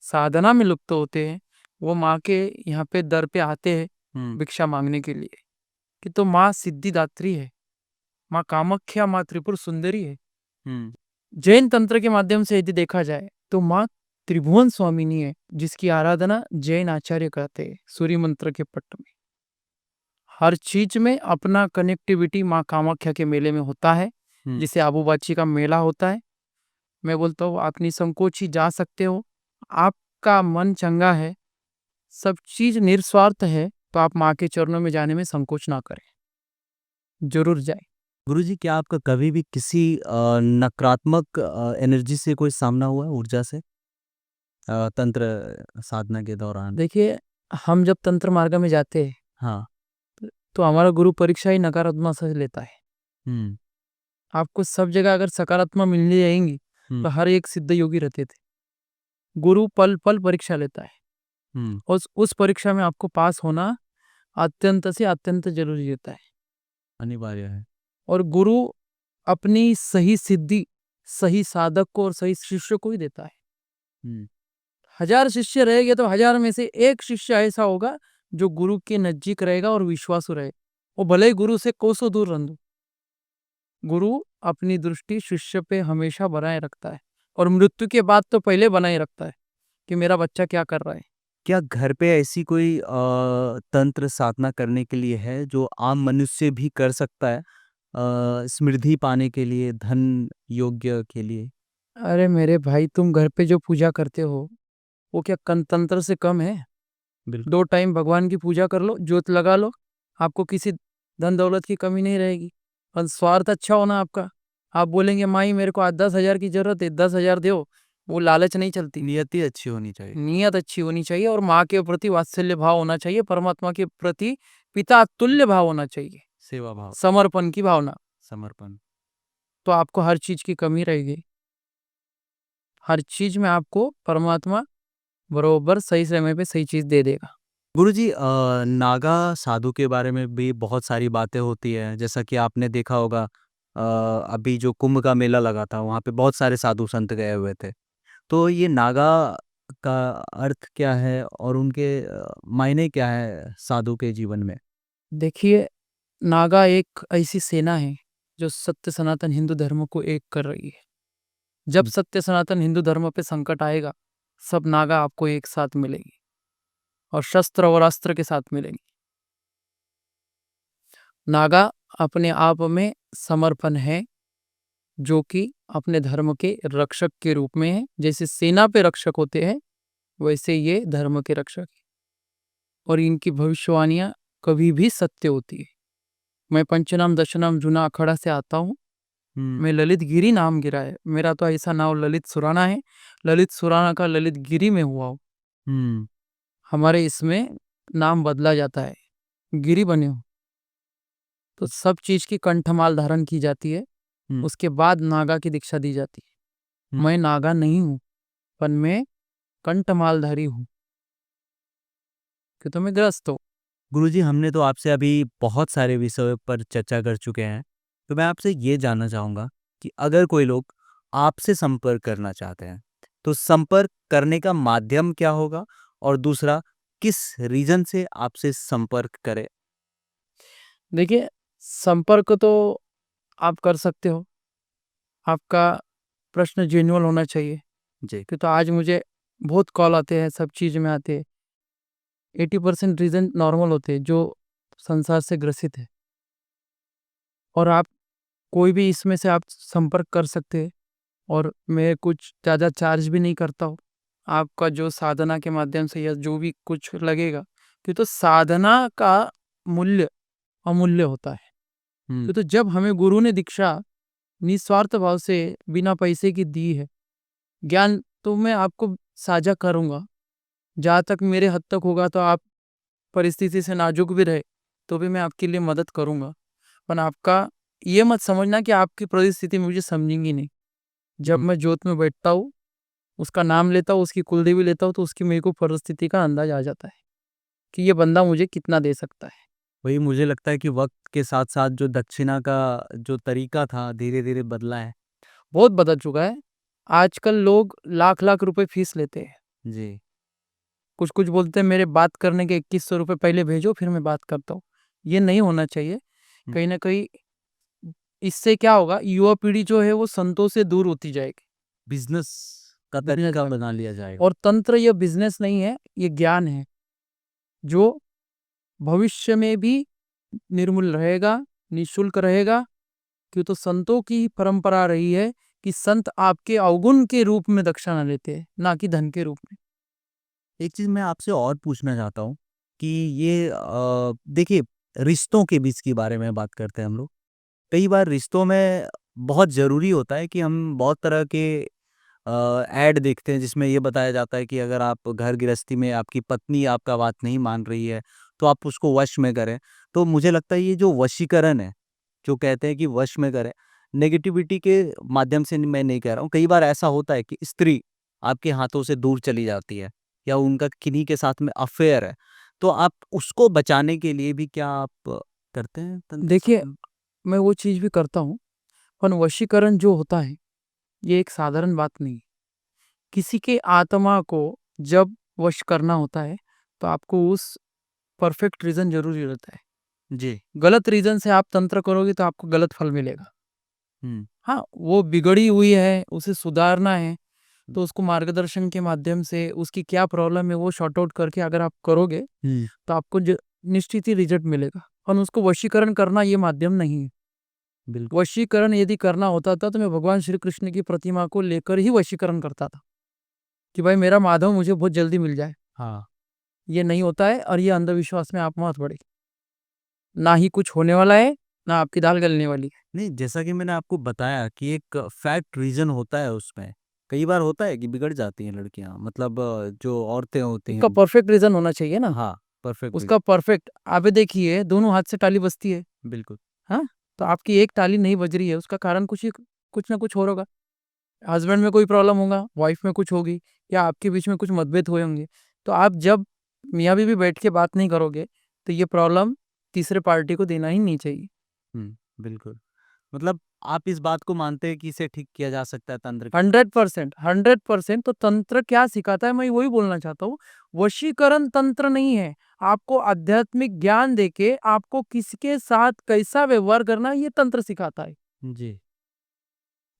B: साधना में लुप्त होते हैं, वो माँ के यहाँ पे दर पे आते हैं
A: हुँ,
B: भिक्षा मांगने के लिए, कि तो माँ सिद्धिदात्री है, माँ कामाख्या, माँ त्रिपुर सुंदरी है।
A: हुँ,
B: जैन तंत्र के माध्यम से यदि देखा जाए तो माँ त्रिभुवन स्वामिनी है, जिसकी आराधना जैन आचार्य करते हैं सूर्य मंत्र के पट में। हर चीज में अपना कनेक्टिविटी माँ कामाख्या के मेले में होता है,
A: हुँ।
B: जिसे आबूबाची का मेला होता है। मैं बोलता हूँ, आप निसंकोच ही जा सकते हो, आपका मन चंगा है, सब चीज निस्वार्थ है, तो आप माँ के चरणों में जाने में संकोच ना करें, जरूर जाए।
A: गुरुजी, क्या आपका कभी भी किसी नकारात्मक एनर्जी से कोई सामना हुआ है, ऊर्जा से? तंत्र साधना के दौरान?
B: देखिए, हम जब तंत्र मार्ग में जाते हैं,
A: हाँ।
B: तो हमारा गुरु परीक्षा ही नकारात्मक से लेता है।
A: हुँ,
B: आपको सब जगह अगर सकारात्मक मिलने जाएंगी,
A: हुँ,
B: तो हर एक सिद्ध योगी रहते थे। गुरु पल पल परीक्षा लेता है,
A: हुँ।
B: और उस परीक्षा में आपको पास होना अत्यंत से अत्यंत जरूरी रहता है।
A: अनिवार्य है।
B: और गुरु अपनी सही सिद्धि सही साधक को और सही शिष्य को ही देता है।
A: हुँ।
B: 1000 शिष्य रहेंगे तो 1000 में से एक शिष्य ऐसा होगा जो गुरु के नजदीक रहेगा और विश्वासु रहे। वो भले ही गुरु से कोसों दूर रह, गुरु अपनी दृष्टि शिष्य पे हमेशा बनाए रखता है और मृत्यु के बाद तो पहले बनाए रखता है कि मेरा बच्चा क्या कर रहा है।
A: क्या घर पे ऐसी कोई तंत्र साधना करने के लिए है जो आम मनुष्य भी कर सकता है, समृद्धि पाने के लिए, धन योग्य के लिए?
B: अरे मेरे भाई, तुम घर पे जो पूजा करते हो वो क्या तंत्र से कम है?
A: बिल्कुल।
B: 2 टाइम भगवान की पूजा कर लो, ज्योत लगा लो, आपको किसी धन दौलत की कमी नहीं रहेगी। और स्वार्थ अच्छा होना आपका। आप बोलेंगे माई मेरे को आज 10,000 की जरूरत है, 10,000 दो, वो लालच नहीं चलती।
A: नियति अच्छी होनी चाहिए।
B: नियत अच्छी होनी चाहिए और माँ के प्रति वात्सल्य भाव होना चाहिए, परमात्मा के प्रति पिता तुल्य भाव होना चाहिए,
A: सेवा भाव,
B: समर्पण की भावना।
A: समर्पण।
B: तो आपको हर चीज की कमी रहेगी। हर चीज में आपको परमात्मा बरोबर सही समय पे सही चीज दे देगा।
A: गुरुजी, नागा साधु के बारे में भी बहुत सारी बातें होती है, जैसा कि आपने देखा होगा। अभी जो कुंभ का मेला लगा था वहाँ पे बहुत सारे साधु संत गए हुए थे। तो ये नागा का अर्थ क्या है और उनके मायने क्या है साधु के जीवन में?
B: देखिए, नागा एक ऐसी सेना है जो सत्य सनातन हिंदू धर्म को एक कर रही है। जब सत्य सनातन हिंदू धर्म पे संकट आएगा, सब नागा आपको एक साथ मिलेंगे और शस्त्र और अस्त्र के साथ मिलेंगे। नागा अपने आप में समर्पण है, जो कि अपने धर्म के रक्षक के रूप में है। जैसे सेना पे रक्षक होते हैं, वैसे ये धर्म के रक्षक है और इनकी भविष्यवाणियां कभी भी सत्य होती है। मैं पंचनाम दशनाम जूना अखाड़ा से आता हूँ। मैं ललित गिरी नाम गिरा है, मेरा तो ऐसा नाम ललित सुराना है। ललित सुराना का ललित गिरी में हुआ हूँ। हमारे इसमें नाम बदला जाता है, गिरी बने हो तो सब चीज की कंठमाल धारण की जाती है। उसके बाद नागा की दीक्षा दी जाती है। मैं नागा नहीं हूँ, पर मैं कंठमालधारी हूँ कि तो मैं ग्रस्त हूँ।
A: गुरुजी, हमने तो आपसे अभी बहुत सारे विषयों पर चर्चा कर चुके हैं। तो मैं आपसे ये जानना चाहूँगा कि अगर कोई लोग आपसे संपर्क करना चाहते हैं, तो संपर्क करने का माध्यम क्या होगा? और दूसरा, किस रीज़न से आपसे संपर्क करें?
B: देखिए, संपर्क तो आप कर सकते हो। आपका प्रश्न जेन्युइन होना चाहिए
A: जी।
B: कि तो आज मुझे बहुत कॉल आते हैं, सब चीज में आते हैं। 80% रीजन नॉर्मल होते हैं जो संसार से ग्रसित है, और आप कोई भी इसमें से आप संपर्क कर सकते हैं। और मैं कुछ ज़्यादा चार्ज भी नहीं करता हूँ। आपका जो साधना के माध्यम से या जो भी कुछ लगेगा, कि तो साधना का मूल्य अमूल्य होता है। कि तो जब हमें गुरु ने दीक्षा निस्वार्थ भाव से बिना पैसे की दी है, ज्ञान तो मैं आपको साझा करूँगा। जहाँ तक मेरे हद तक होगा, तो आप परिस्थिति से नाजुक भी रहे तो भी मैं आपके लिए मदद करूँगा। पर आपका ये मत समझना कि आपकी परिस्थिति मुझे समझेंगी नहीं। जब मैं ज्योत में बैठता हूँ, उसका नाम लेता हूँ, उसकी कुलदेवी लेता हूँ, तो उसकी मेरे को परिस्थिति का अंदाज आ जाता है कि ये बंदा मुझे कितना दे सकता है।
A: वही मुझे लगता है कि वक्त के साथ साथ जो दक्षिणा का जो तरीका था धीरे धीरे बदला है।
B: बहुत बदल चुका है। आजकल लोग लाख लाख रुपए फीस लेते हैं।
A: जी।
B: कुछ कुछ बोलते हैं मेरे बात करने के 2100 रुपये पहले भेजो, फिर मैं बात करता हूँ। ये नहीं होना चाहिए। कहीं ना कहीं इससे क्या होगा, युवा पीढ़ी जो है वो संतों से दूर होती जाएगी।
A: बिजनेस का
B: बिजनेस
A: तरीका
B: का।
A: बना लिया जाएगा।
B: और तंत्र ये बिजनेस नहीं है, ये ज्ञान है जो भविष्य में भी निर्मूल रहेगा, निशुल्क रहेगा। क्यों तो संतों की परंपरा रही है कि संत आपके अवगुण के रूप में दक्षिणा लेते हैं, ना कि धन के रूप में।
A: एक चीज़ मैं आपसे और पूछना चाहता हूँ कि ये देखिए, रिश्तों के बीच के बारे में बात करते हैं हम लोग। कई बार रिश्तों में बहुत ज़रूरी होता है कि हम बहुत तरह के ऐड देखते हैं जिसमें ये बताया जाता है कि अगर आप घर गृहस्थी में आपकी पत्नी आपका बात नहीं मान रही है, तो आप उसको वश में करें। तो मुझे लगता है ये जो वशीकरण है, जो कहते हैं कि वश में करें, नेगेटिविटी के माध्यम से मैं नहीं कह रहा हूँ। कई बार ऐसा होता है कि स्त्री आपके हाथों से दूर चली जाती है या उनका किन्हीं के साथ में अफेयर है, तो आप उसको बचाने के लिए भी क्या आप करते हैं तंत्र
B: देखिए,
A: साधना?
B: मैं वो चीज भी करता हूँ, पर वशीकरण जो होता है ये एक साधारण बात नहीं है। किसी के आत्मा को जब वश करना होता है तो आपको उस परफेक्ट रीजन जरूरी रहता है।
A: जी।
B: गलत रीजन से आप तंत्र करोगे तो आपको गलत फल मिलेगा। हाँ, वो बिगड़ी हुई है, उसे सुधारना है, तो उसको मार्गदर्शन के माध्यम से उसकी क्या प्रॉब्लम है वो सॉर्ट आउट करके अगर आप करोगे तो आपको निश्चित ही रिजल्ट मिलेगा। और उसको वशीकरण करना ये माध्यम नहीं है।
A: बिल्कुल।
B: वशीकरण यदि करना होता था तो मैं भगवान श्री कृष्ण की प्रतिमा को लेकर ही वशीकरण करता था कि भाई मेरा माधव मुझे बहुत जल्दी मिल जाए।
A: हाँ।
B: ये नहीं होता है और ये अंधविश्वास में आप मत पड़े। ना ही कुछ होने वाला है, ना आपकी दाल गलने वाली है।
A: नहीं, जैसा कि मैंने आपको बताया कि एक फैक्ट रीजन होता है उसमें। कई बार होता है कि बिगड़ जाती हैं लड़कियां, मतलब जो औरतें होती
B: उसका
A: हैं।
B: परफेक्ट रीजन होना चाहिए ना।
A: हाँ, परफेक्ट रीजन।
B: उसका परफेक्ट अभी देखिए, दोनों हाथ से ताली बजती है।
A: बिल्कुल।
B: हाँ, तो आपकी एक ताली नहीं बज रही है, उसका कारण कुछ ना कुछ और होगा। हस्बैंड में कोई प्रॉब्लम होगा, वाइफ में कुछ होगी, या आपके बीच में कुछ मतभेद हुए होंगे। तो आप जब मियाँ बीवी बैठ के बात नहीं करोगे तो ये प्रॉब्लम तीसरे पार्टी को देना ही नहीं चाहिए।
A: बिल्कुल। मतलब आप इस बात को मानते हैं कि इसे ठीक किया जा सकता है तंत्र?
B: 100%, 100%। तो तंत्र क्या सिखाता है, मैं वही बोलना चाहता हूँ। वशीकरण तंत्र नहीं है। आपको आध्यात्मिक ज्ञान देके आपको किसके साथ कैसा व्यवहार करना है, ये तंत्र सिखाता है।
A: जी।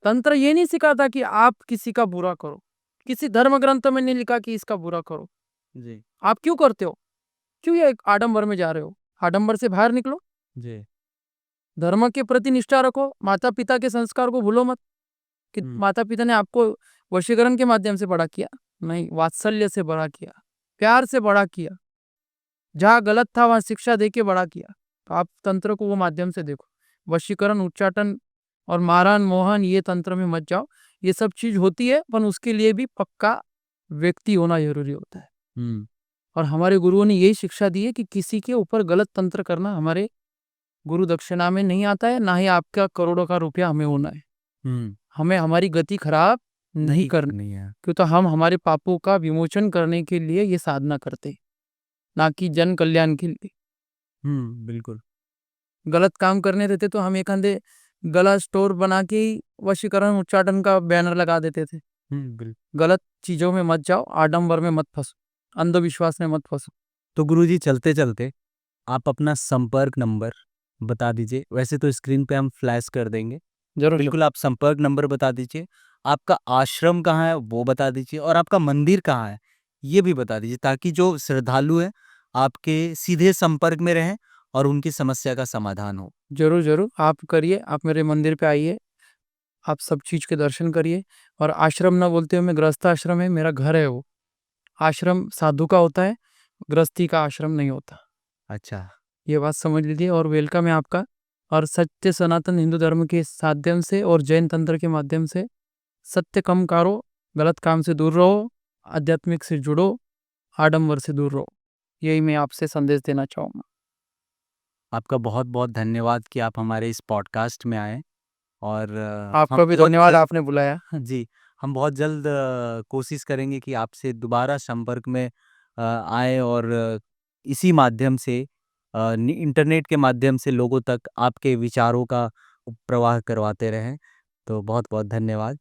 B: तंत्र ये नहीं सिखाता कि आप किसी का बुरा करो। किसी धर्म ग्रंथ में नहीं लिखा कि इसका बुरा करो।
A: जी।
B: आप क्यों करते हो? क्यों ये आडंबर में जा रहे हो? आडंबर से बाहर निकलो।
A: जी।
B: धर्म के प्रति निष्ठा रखो। माता पिता के संस्कार को भूलो मत कि माता पिता ने आपको वशीकरण के माध्यम से बड़ा किया। नहीं, वात्सल्य से बड़ा किया, प्यार से बड़ा किया। जहाँ गलत था वहां शिक्षा दे के बड़ा किया। तो आप तंत्र को वो माध्यम से देखो। वशीकरण, उच्चाटन और मारन मोहन ये तंत्र में मत जाओ। ये सब चीज होती है, पर उसके लिए भी पक्का व्यक्ति होना जरूरी होता है। और हमारे गुरुओं ने यही शिक्षा दी है कि किसी के ऊपर गलत तंत्र करना हमारे गुरु दक्षिणा में नहीं आता है, ना ही आपका करोड़ों का रुपया हमें होना है। हमें हमारी गति खराब नहीं करनी
A: नहीं है।
B: क्यों, तो हम हमारे पापों का विमोचन करने के लिए ये साधना करते, ना कि जन कल्याण के लिए।
A: बिल्कुल।
B: गलत काम करने देते तो हम एक अंधे गला स्टोर बना के ही वशीकरण उच्चाटन का बैनर लगा देते थे।
A: बिल्कुल।
B: गलत चीजों में मत जाओ, आडंबर में मत फंसो, अंधविश्वास में मत फंसो।
A: तो गुरुजी, चलते चलते आप अपना संपर्क नंबर बता दीजिए। वैसे तो स्क्रीन पे हम फ्लैश कर देंगे।
B: जरूर
A: बिल्कुल, आप संपर्क नंबर बता दीजिए। आपका आश्रम कहाँ है वो बता दीजिए, और आपका मंदिर कहाँ है ये भी बता दीजिए, ताकि जो श्रद्धालु है आपके सीधे संपर्क में रहें और उनकी समस्या का समाधान हो।
B: जरूर जरूर आप करिए, आप मेरे मंदिर पे आइए, आप सब चीज के दर्शन करिए। और आश्रम ना बोलते हुए, मैं गृहस्थ आश्रम है, मेरा घर है वो। आश्रम साधु का होता है, गृहस्थी का आश्रम नहीं होता।
A: अच्छा।
B: ये बात समझ लीजिए। और वेलकम है आपका। और सत्य सनातन हिंदू धर्म के माध्यम से और जैन तंत्र के माध्यम से सत्य कम करो, गलत काम से दूर रहो, आध्यात्मिक से जुड़ो, आडंबर से दूर रहो। यही मैं आपसे संदेश देना चाहूँगा।
A: आपका बहुत बहुत धन्यवाद कि आप हमारे इस पॉडकास्ट में आए। और हम
B: आपका भी
A: बहुत
B: धन्यवाद, आपने बुलाया।
A: जी, हम बहुत जल्द कोशिश करेंगे कि आपसे दोबारा संपर्क में आए, और इसी माध्यम से इंटरनेट के माध्यम से लोगों तक आपके विचारों का प्रवाह करवाते रहें। तो बहुत बहुत धन्यवाद।